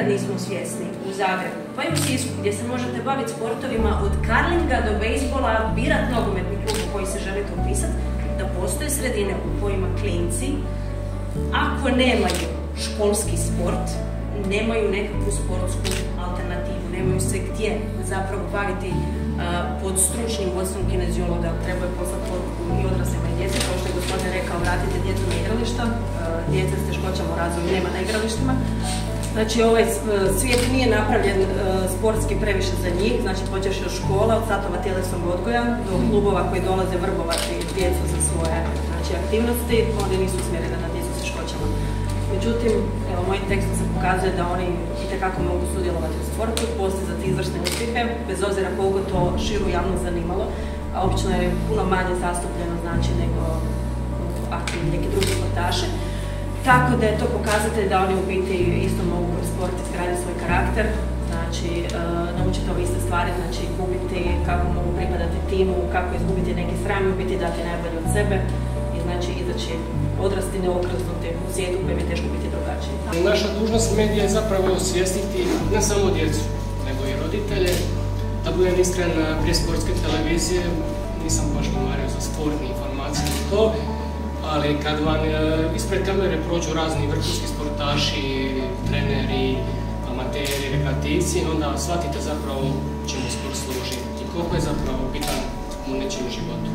nikad nismo svjesni u Zagrebu, pa i u Sisku, gdje se možete baviti sportovima od karlinga do bejsbola, birat nogometni klub u koji se želite upisati, da postoje sredine u kojima klinci, ako nemaju školski sport, nemaju nekakvu sportsku alternativu, nemaju se gdje zapravo baviti pod stručnim vodstvom kineziologa, treba je poslati poruku i odraslima i djeci, kao što je gospodin rekao, vratite djecu na igrališta, djeca s teškoćama u razvoju nema na igralištima. Znači, ovaj svijet nije napravljen sportski previše za njih, znači počeš od škola, od satova tjelesnog odgoja, do klubova koji dolaze vrbovati djecu za svoje aktivnosti, oni nisu usmjereni na djecu s teškoćama. Međutim, evo, mojim tekstom se pokazuje da oni itekako mogu sudjelovati u sportu, postizati izvršne uspjehe, bez obzira koliko to širu javnost zanimalo, a obično je puno manje zastupljeno znači nego aktivni neki drugi sportaši. Tako da je to pokazatelj da oni u biti isto mogu kroz sport izgraditi svoj karakter, znači naučiti ove iste stvari, znači gubiti, kako mogu pripadati timu, kako izgubiti neki sram i u biti dati najbolje od sebe i znači izaći odrasti neokrznuti u svijetu u kojem je teško biti drugačiji. Naša dužnost medija je zapravo osvijestiti ne samo djecu, nego i roditelje. Da budem iskren, prije sportske televizije nisam baš govorio za sportne informacije i to, ali kad vam ispred kamere prođu razni vrhunski sportaši, treneri, amateri, rekreativci, onda shvatite zapravo čemu sport služi i koliko je zapravo bitan u nečijem životu.